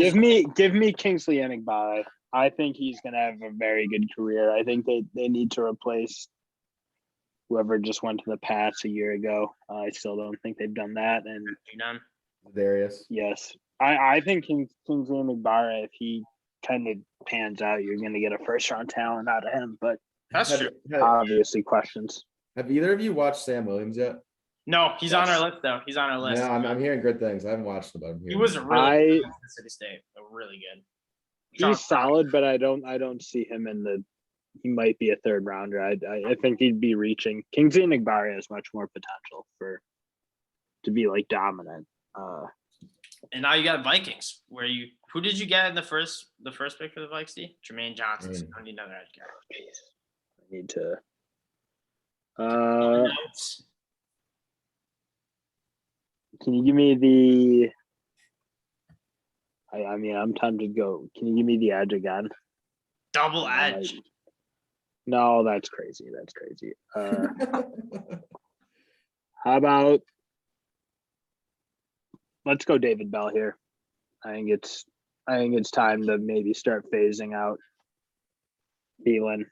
Give me Kingsley Enagbare. I think he's gonna have a very good career. I think they need to replace whoever just went to the Pats a year ago. I still don't think they've done that. And None. Darius. yes, I think Kingsley Enagbare, if he kind of pans out, you're gonna get a first round talent out of him. But That's true. obviously questions. Have either of you watched Sam Williams yet? No, he's on our list though. He's on our list. Yeah, I'm hearing good things. I haven't watched him, but I'm hearing He was good. really good at Mississippi State. Really good. He's solid, but I don't see him in the. He might be a third rounder. I think he'd be reaching. Kingsley Enagbare has much more potential to be like dominant. And now you got Vikings, who did you get in the first pick for the Vikes? Jermaine Johnson. So I need another edge guy. Jeez. I need to. Can you give me the? I mean, I'm tempted to go. Can you give me the edge again? Double edge. No, that's crazy. That's crazy. How about let's go David Bell here. I think it's time to maybe start phasing out Thielen.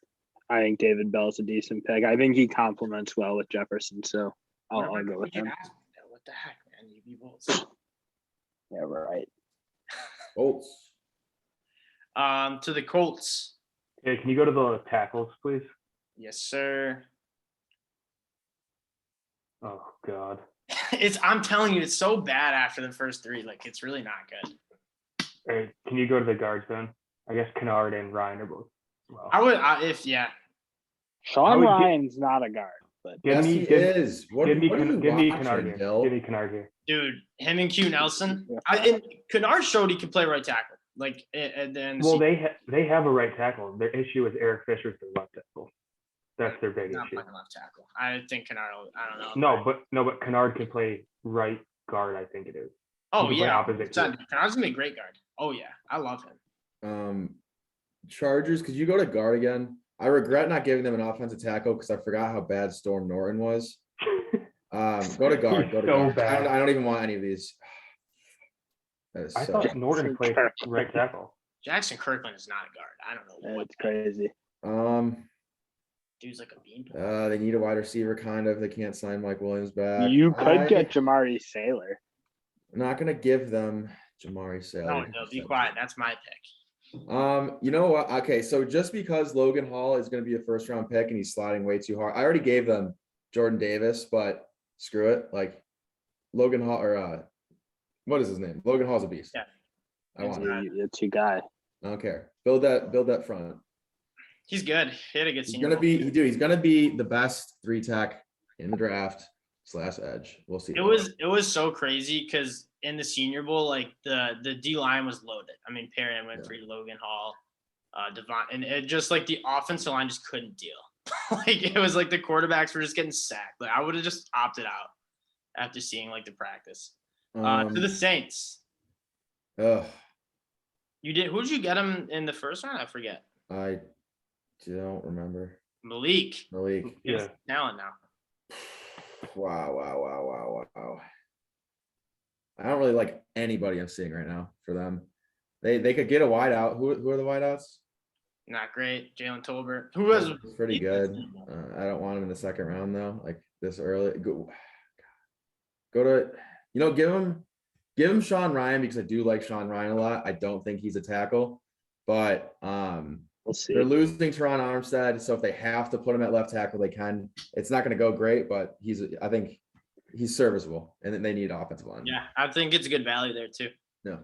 I think David Bell's a decent pick. I think he complements well with Jefferson, so I'll go with him. What the heck, man? You be both. Yeah, right. Colts. To the Colts. Yeah, can you go to the tackles, please? Yes, sir. Oh God. I'm telling you, it's so bad after the first three. Like, it's really not good. Hey, can you go to the guards then? I guess Kennard and Ryan are both. Well, I would, Sean Ryan's not a guard, but give me Kennard Kennard here. Dude, him and Q Nelson. And Kennard showed he could play right tackle. Like, and then they have a right tackle. Their issue is Eric Fisher's their left tackle. That's their big not issue. playing left tackle. I think Kennard. I don't know. But Kennard can play right guard. I think it is. Oh He can play yeah, opposite Kennard's gonna be a great guard. Oh yeah, I love him. Chargers, could you go to guard again? I regret not giving them an offensive tackle because I forgot how bad Storm Norton was. Go to guard. Go to guard. Bad. I don't even want any of these. I thought Norton played right tackle. Jackson Kirkland is not a guard. I don't know. That's crazy. Dude's like a bean. They need a wide receiver, kind of. They can't sign Mike Williams back. You could get Jamari Sailor. I'm not gonna give them Jamari Sailor. No, be quiet. That's my pick. You know what? Okay, so just because Logan Hall is gonna be a first round pick and he's sliding way too hard, I already gave them Jordan Davis, but screw it. Like Logan Hall or what is his name? Logan Hall's a beast. Yeah. I want it. It's your guy. I don't care. Build that front. He's good. He had a good senior. He's gonna be the best 3-tech in the draft / edge. We'll see. It was so crazy because in the Senior Bowl, like the D line was loaded. I mean, Perry Winfrey, Logan Hall, Devon, and it just like the offensive line just couldn't deal. Like it was like the quarterbacks were just getting sacked. Like I would have just opted out after seeing like the practice. To the Saints. Ugh. You did. Who did you get him in the first round? I forget. I don't remember. Malik. Yeah. Talent now. Wow. I don't really like anybody I'm seeing right now for them. They could get a wideout. Who are the wideouts? Not great. Jalen Tolbert. Who was pretty good. I don't want him in the second round though. Like this early. Go to give him Sean Ryan because I do like Sean Ryan a lot. I don't think he's a tackle, but we'll see. They're losing Teron Armstead, so if they have to put him at left tackle, they can. It's not going to go great, but I think he's serviceable, and then they need offensive line. Yeah, I think it's a good value there too. No.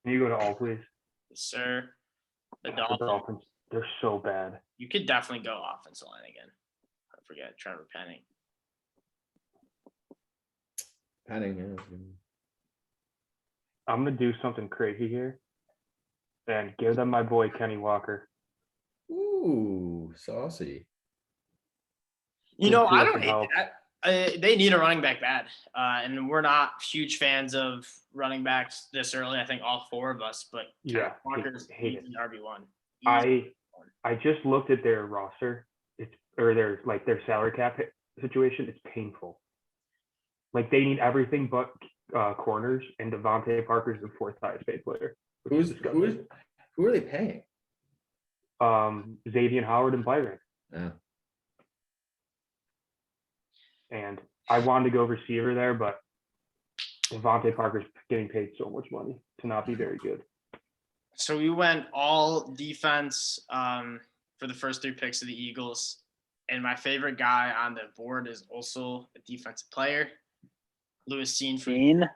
Can you go to all, please? Yes, sir. The The Dolphins, they're so bad. You could definitely go offensive line again. I forget Trevor Penning. Penning. I'm gonna do something crazy here, and give them my boy Kenny Walker. Ooh, saucy. You know, I don't hate that. They need a running back bad, and we're not huge fans of running backs this early. I think all four of us, but Yeah, Walker's hate it. RB1. I just looked at their roster. Their salary cap situation. It's painful. Like they need everything but corners, and Devontae Parker's the fourth highest paid player. Who are they paying? Xavier Howard and Byron. Yeah. And I wanted to go receiver there, but Devontae Parker's getting paid so much money to not be very good. So we went all defense for the first 3 picks of the Eagles. And my favorite guy on the board is also a defensive player, Lewis Cine.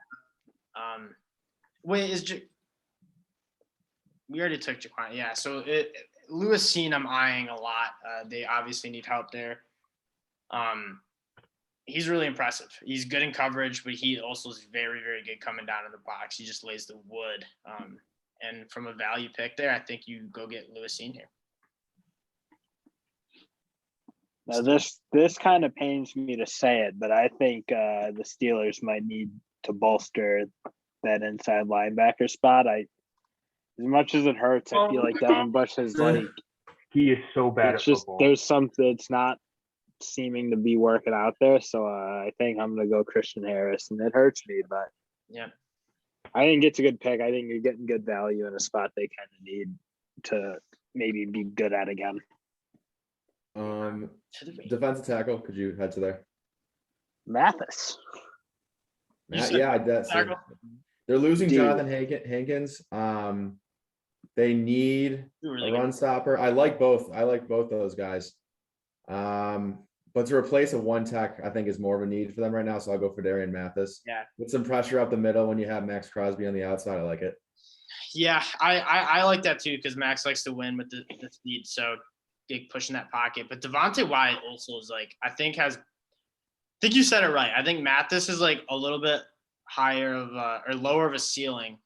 We already took Jaquan. Yeah, so Lewis Cine I'm eyeing a lot. They obviously need help there. He's really impressive. He's good in coverage, but he also is very, very good coming down in the box. He just lays the wood. And from a value pick there, I think you go get Lewis Cine here. Now this kind of pains me to say it, but I think the Steelers might need to bolster that inside linebacker spot. As much as it hurts, I feel like Devin Bush has he is so bad at football. There's something that's not seeming to be working out there. So I think I'm gonna go Christian Harris, and it hurts me, but yeah, I think it's a good pick. I think you're getting good value in a spot they kind of need to maybe be good at again. Defensive tackle. Could you head to there? Mathis. Yeah, they're losing Jonathan Hankins. They need a run stopper. I like both those guys. But to replace a one tech, I think is more of a need for them right now. So I'll go for Darian Mathis. Yeah. With some pressure up the middle when you have Max Crosby on the outside. I like it. Yeah, I like that too because Max likes to win with the speed. So big push in that pocket. But Devontae Wyatt also is I think you said it right. I think Mathis is a little bit higher of or lower of a ceiling.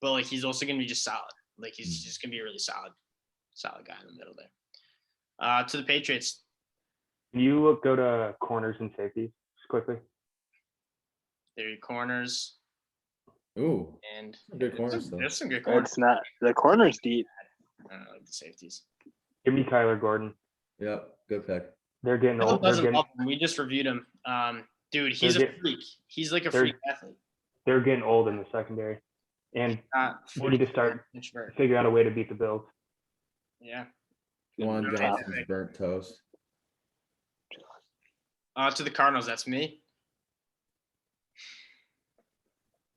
But he's also gonna be just solid. He's just gonna be a really solid guy in the middle there. To the Patriots. Can you go to corners and safeties just quickly? There are your corners. Ooh, and good corners. There's some good corners. It's not the corners deep. I don't like the safeties. Give me Tyler Gordon. Yep, good pick. They're getting old. We just reviewed him. Dude, he's a freak. He's like a freak athlete. They're getting old in the secondary. And we need to start figuring out a way to beat the Bills. Yeah. Juwan Johnson's burnt toast. To the Cardinals, that's me.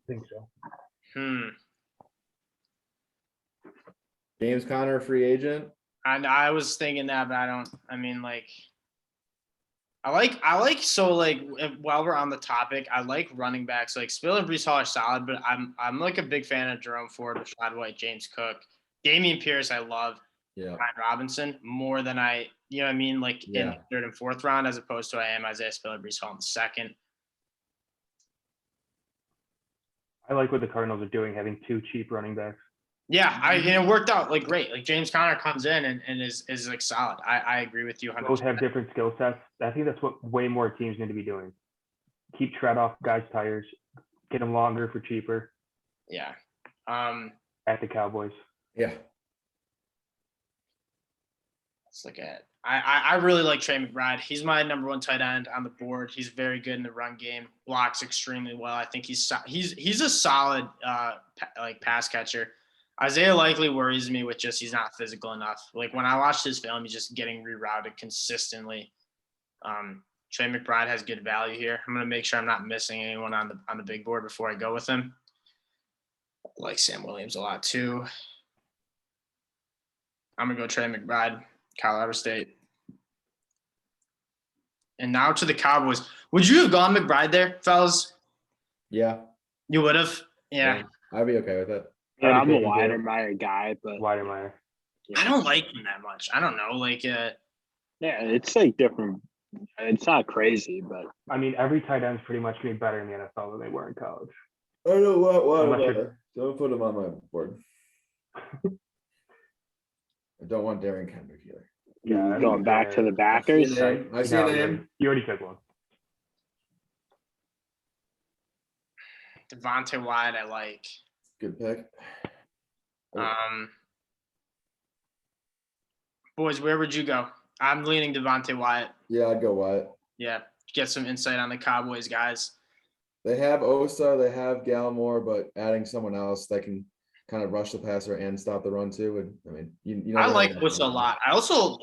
I think so. James Conner, free agent. And I was thinking that, but I don't. I mean, while we're on the topic, I like running backs. Spiller and Breece Hall are solid, but I'm a big fan of Jerome Ford, Rashad White, James Cook, Dameon Pierce. I love. Yeah. Ryan Robinson more than in the 3rd and 4th round, as opposed to I am Isaiah Spiller, Breece Hall in the 2nd. I like what the Cardinals are doing, having 2 cheap running backs. Yeah, it worked out great. James Conner comes in and is solid. I agree with you 100%. Both have different skill sets. I think that's what way more teams need to be doing. Keep tread off guys' tires, get them longer for cheaper. Yeah. At the Cowboys. Yeah. Let's look at. I really like Trey McBride. He's my number 1 tight end on the board. He's very good in the run game. Blocks extremely well. I think he's a solid pass catcher. Isaiah likely worries me with just he's not physical enough. When I watched his film, he's just getting rerouted consistently. Trey McBride has good value here. I'm gonna make sure I'm not missing anyone on the big board before I go with him. I like Sam Williams a lot too. I'm gonna go Trey McBride, Colorado State. And now to the Cowboys. Would you have gone McBride there, fellas? Yeah. You would have? Yeah. I'd be okay with it. Yeah, I'm a Weidemeyer guy, but Weidemeyer. I don't like him that much. I don't know. Yeah, it's different. It's not crazy, but I mean, every tight end's pretty much going to be better in the NFL than they were in college. I know what. Don't put him on my board. I don't want Darren Kendrick either. Yeah, going back to the backers. I see a name. You already took one. Devontae Wyatt, I like. Good pick. Boys, where would you go? I'm leaning Devontae Wyatt. Yeah, I'd go Wyatt. Yeah. get some insight on the Cowboys guys. They have Osa, they have Gallimore, but adding someone else that can kind of rush the passer and stop the run too. And I mean, you know, I like Osa a lot. I also,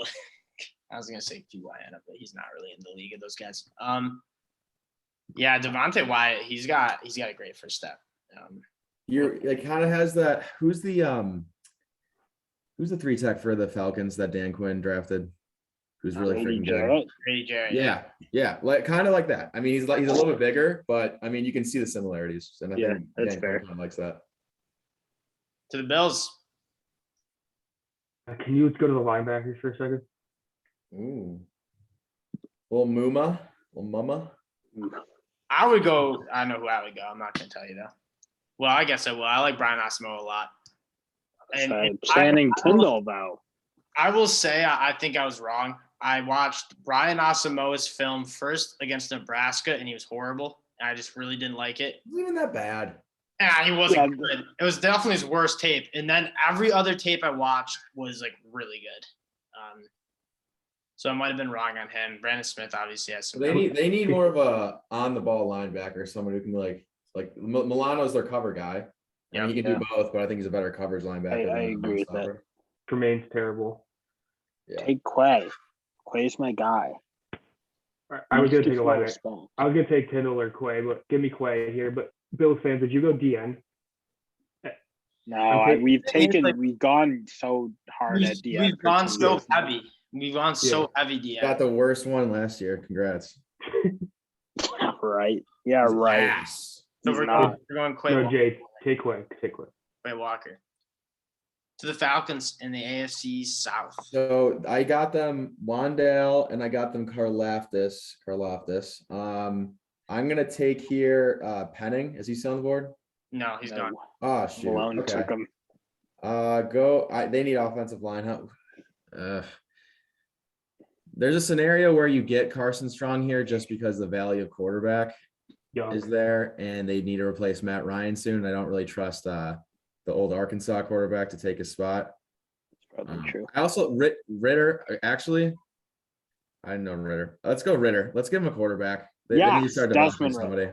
I was gonna say Q-Y-N, but he's not really in the league of those guys. Yeah, Devontae Wyatt, he's got a great first step. It kind of has that. Who's the 3-tech for the Falcons that Dan Quinn drafted? Who's really freaking good? Grady Jarrett. Yeah, like kind of like that. I mean, he's a little bit bigger, but I mean, you can see the similarities, and I think that's Dan fair. Quinn kind of likes that. To the Bills. Can you go to the linebackers for a second? Ooh, little Muma. I would go. I know who I would go. I'm not gonna tell you though. Well, I guess I will. I like Brian Asamoah a lot. And Channing Tindall, though. I will say I think I was wrong. I watched Brian Asamoah's film first against Nebraska, and he was horrible. And I just really didn't like it. It wasn't even that bad. Yeah, he wasn't good. It was definitely his worst tape. And then every other tape I watched was like really good. So I might have been wrong on him. Brandon Smith obviously has some. They need more of a on the ball linebacker, someone who can be like Milano's their cover guy. I mean, he can do both, but I think he's a better coverage linebacker. I agree with that. Tremaine's terrible. Yeah. Take Quay. Quay's my guy. I was going to take a linebacker. I was going to take Tindall or Quay, but give me Quay here. But Bills fans, did you go DN? No, we've gone so hard at DN. We've gone so heavy. We've gone so heavy DN. Got the worst one last year. Congrats. Right. Yeah, right. So we're going Quay. No, Jay, take Quay. Quay Walker. To the Falcons in the AFC South. So I got them Wandale and I got them Karlaftis. I'm gonna take here Penning. Is he still on the board? No, he's gone. Oh shoot. Malone took him. They need offensive line. There's a scenario where you get Carson Strong here just because the value of quarterback is there, and they need to replace Matt Ryan soon. I don't really trust the old Arkansas quarterback to take his spot. Probably true. I also Ritter. Actually, I didn't know Ritter. Let's go Ritter. Let's give him a quarterback. They need to start developing somebody.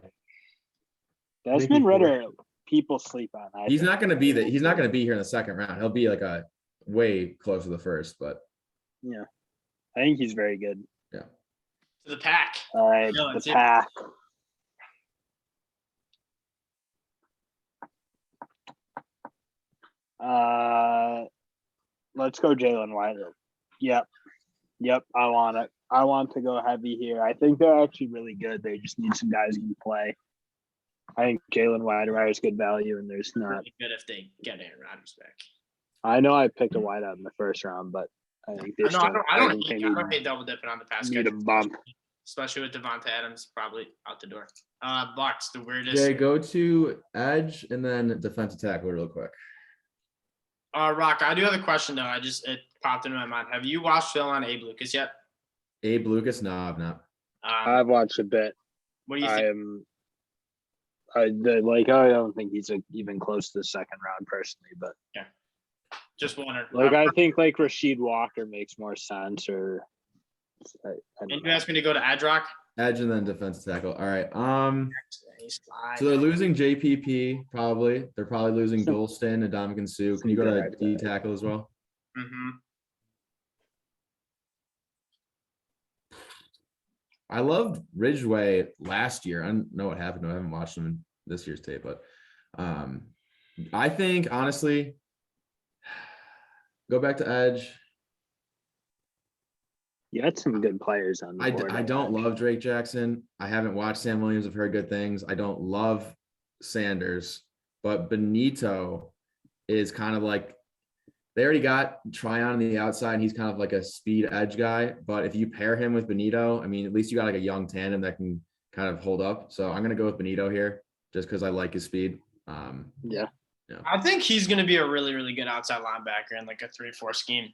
Desmond Ritter, people sleep on. He's not going to be here in the second round. He'll be like a way close to the first, but yeah, I think he's very good. Yeah. To the Pack. All right, the Pack. Let's go Jalen Wilder. Yep. I want it. I want to go heavy here. I think they're actually really good. They just need some guys who can play. I think Jalen Wilder is good value, and there's not really good if they get Aaron Rodgers back. I know I picked a wideout in the first round, but I think they I don't hate double dipping on the pass. Need a bump, especially with Devontae Adams probably out the door. Bucks, the weirdest. Jay, go to edge and then defensive tackle real quick. Rock, I do have a question though. It popped into my mind. Have you watched film on Abe Lucas yet? Abe Lucas? No, I've not. I've watched a bit. What do you think? I don't think he's even close to the second round personally, but yeah, just wondering. I think Rasheed Walker makes more sense. Or and you asked me to go to edge, Rock? Edge and then defensive tackle. All right. So they're losing JPP probably. They're probably losing Golston and Dominican Sue. Can you go to D tackle as well? Mm-hmm. I loved Ridgeway last year. I don't know what happened. I haven't watched him in this year's tape, but I think honestly, go back to edge. You had some good players on the board. I don't love Drake Jackson. I haven't watched Sam Williams. I've heard good things. I don't love Sanders, but Benito is kind of like, they already got Tryon on the outside, and he's kind of like a speed edge guy. But if you pair him with Benito, I mean, at least you got like a young tandem that can kind of hold up. So I'm going to go with Benito here just because I like his speed. Yeah. I think he's going to be a really, really good outside linebacker in like a 3-4 scheme.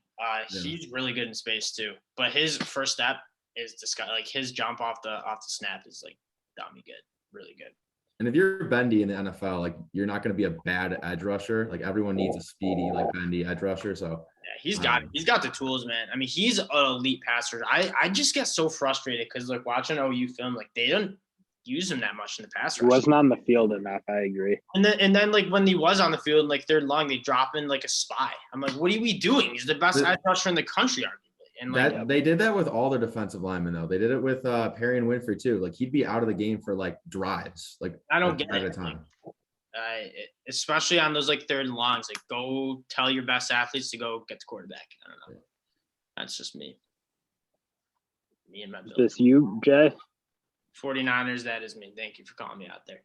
He's really good in space too, but his first step is like his jump off the snap is like dummy good, really good. And if you're bendy in the NFL, like you're not going to be a bad edge rusher. Like everyone needs a speedy, like bendy edge rusher. So he's got the tools, man. I mean, he's an elite passer. I just get so frustrated because like watching OU film, like they don't use him that much in the pass He rush. wasn't on the field enough. I agree. And then like when he was on the field, like third long, they drop in like a spy. I'm like, what are we doing? He's the best edge rusher in the country, arguably. And like That they did that with all their defensive linemen though. They did it with Perry and Winfrey too. Like he'd be out of the game for like drives, like I don't get at it. a time. Especially on those like third and longs, like go tell your best athletes to go get the quarterback. I don't know. That's just me. Me and my Is Bill. this you, Jay? 49ers, that is me. Thank you for calling me out there.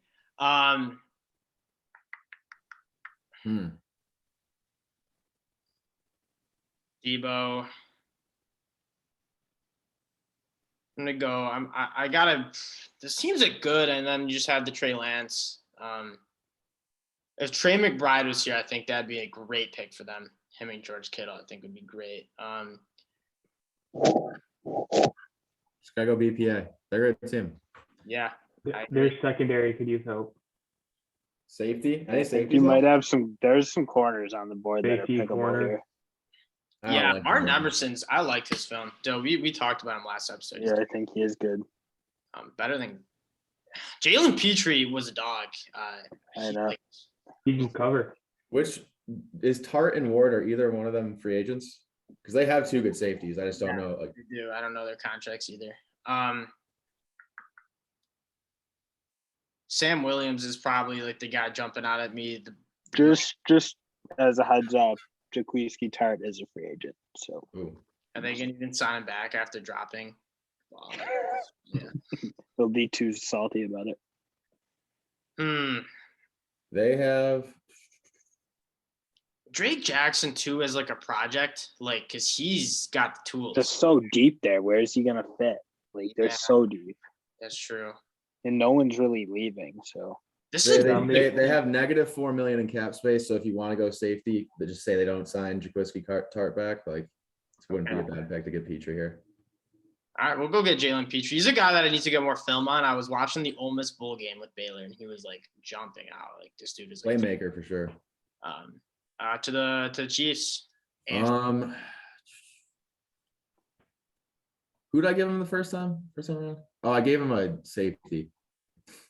Debo. I'm gonna go. I gotta. This teams look good, and then you just had the Trey Lance. If Trey McBride was here, I think that'd be a great pick for them. Him and George Kittle, I think would be great. Just gotta go BPA. They're a good team. Yeah, Their secondary could use help. Safety? Any safety? You might have some. There's some corners on the board that are Safety pickable corner. here. yeah. Martin Emerson's. I liked his film. Though we talked about him last episode. Yeah, I think he is good. Better than Jalen Petrie was a dog. I know. He can cover. Which is Tart and Ward, are either one of them free agents? Because they have two good safeties. I just don't know. Like, They do. I don't know their contracts either. Sam Williams is probably like the guy jumping out at me. Just as a heads up, Jaquiski Tart is a free agent. So ooh. Are they going to even sign him back after dropping? Yeah. they'll be too salty about it. They have Drake Jackson too as like a project, like because he's got the tools. They're so deep there. Where is he gonna fit? Like they're so deep, That's true. and no one's really leaving. So This is they have negative $4 million in cap space. So if you want to go safety, they just say they don't sign Jaquiski Tart back. Like it wouldn't be a bad pick to get Petrie here. all right. We'll go get Jalen Petrie. He's a guy that I need to get more film on. I was watching the Ole Miss bowl game with Baylor, and he was like jumping out. Like this dude is like Playmaker for sure. To the Chiefs. Who did I give him the first time? Around? Oh, I gave him a safety.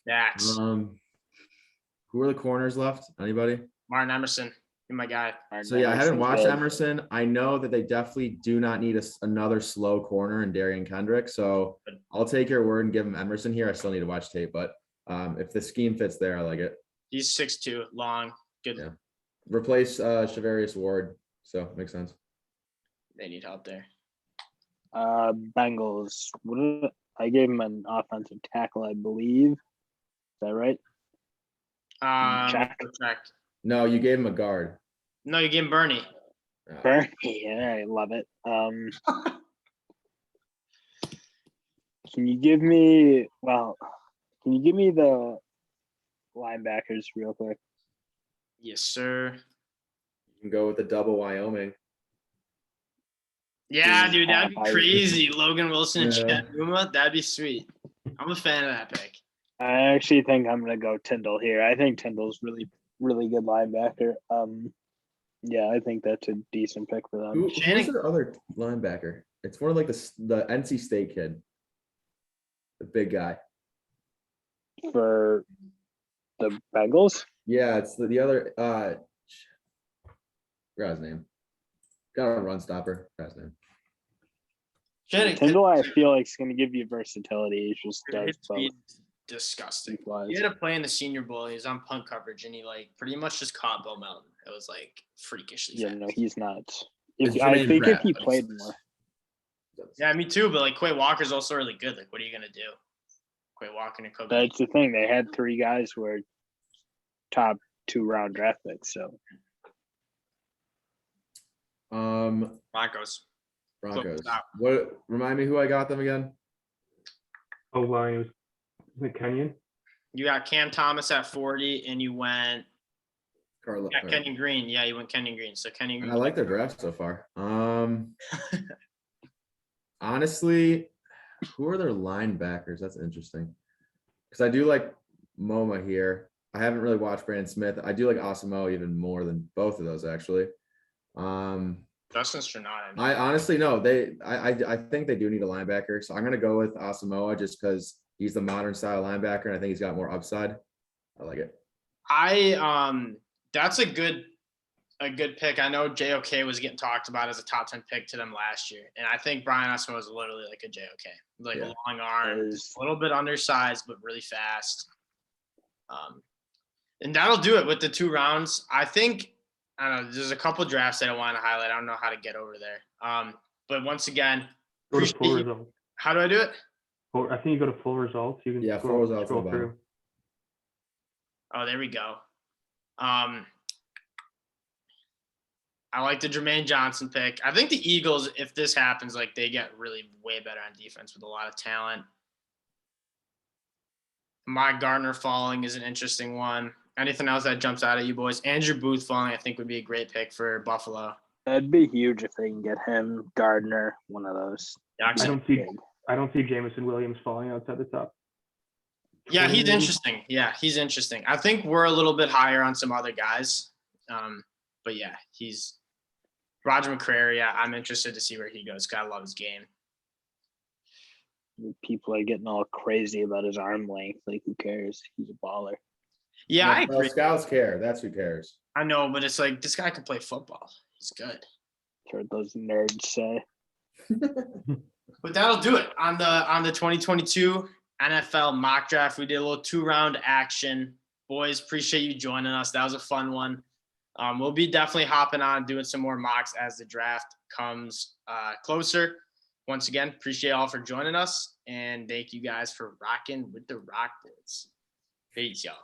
That's Who are the corners left? Anybody? Martin Emerson. You're my guy. So yeah, I haven't watched Emerson. I know that they definitely do not need another slow corner in Darian Kendrick. So I'll take your word and give him Emerson here. I still need to watch tape, but if the scheme fits there, I like it. He's 6'2", long, good. Yeah. Replace Shavarius Ward. So makes sense. They need help there. Bengals. I gave him an offensive tackle, I believe. Is that right? Check. No, you gave him a guard. No, you gave him Bernie. Bernie. Yeah, I love it. Can you give me the linebackers real quick? Yes, sir. You can go with the double Wyoming. Yeah, dude, that'd be crazy. Logan Wilson and Chad Numa, that'd be sweet. I'm a fan of that pick. I actually think I'm gonna go Tyndall here. I think Tyndall's really, really good linebacker. Yeah, I think that's a decent pick for them. Who's their other linebacker? It's more like the NC State kid, the big guy. For the Bengals? Yeah, it's the other. Forgot his name. Got a run stopper. Forgot his name. Tyndall, I feel like, is going to give you versatility. He just does both. Disgusting. He had to play in the Senior Bowl. He was on punt coverage, and he like pretty much just caught Bo Melton. It was like freakishly fast. No, he's nuts. I think if he played more. Yeah, me too. But like Quay Walker's also really good. Like, what are you gonna do? Quay Walker and Kobe. That's the thing. They had 3 guys who were top 2-round draft picks. So. Broncos. What? Remind me who I got them again. Oh, line was it Kenyon? You got Cam Thomas at 40, and you went. Kenyon Green. Yeah, you went Kenyon Green. So Kenyon Green. I like their draft so far. Honestly, who are their linebackers? That's interesting. Because I do like MoMA here. I haven't really watched Brandon Smith. I do like Osimo even more than both of those, actually. Justin Stronada. I honestly no. I think they do need a linebacker. So I'm gonna go with Asamoah just because he's the modern style linebacker, and I think he's got more upside. I like it. That's a good pick. I know JOK was getting talked about as a top 10 pick to them last year. And I think Brian Asamoah is literally like a JOK. Like Yeah. long arms, a little bit undersized, but really fast. And that'll do it with the 2 rounds. I think, I don't know, there's a couple drafts that I want to highlight. I don't know how to get over there. But once again, Go to full results. How do I do it? I think you go to full results. You can Yeah, full scroll, results scroll on the bottom. through. Oh, there we go. I like the Jermaine Johnson pick. I think the Eagles, if this happens, like they get really way better on defense with a lot of talent. My Gardner falling is an interesting one. Anything else that jumps out at you boys? Andrew Booth falling, I think, would be a great pick for Buffalo. That'd be huge if they can get him, Gardner, one of those. Yeah, I don't see Jameson Williams falling outside the top. yeah, he's interesting. Yeah, he's interesting. I think we're a little bit higher on some other guys. But yeah, he's Roger McCrary. Yeah, I'm interested to see where he goes. I love his game. People are getting all crazy about his arm length. Like, who cares? He's a baller. Yeah, I agree. Scouts care. That's who cares. I know, but it's like this guy can play football. He's good. Heard those nerds say. But that'll do it on the 2022 NFL mock draft. We did a little 2-round action. Boys, appreciate you joining us. That was a fun one. We'll be definitely hopping on doing some more mocks as the draft comes closer. Once again, appreciate all for joining us, and thank you guys for rocking with the Rock Boys. Peace, y'all.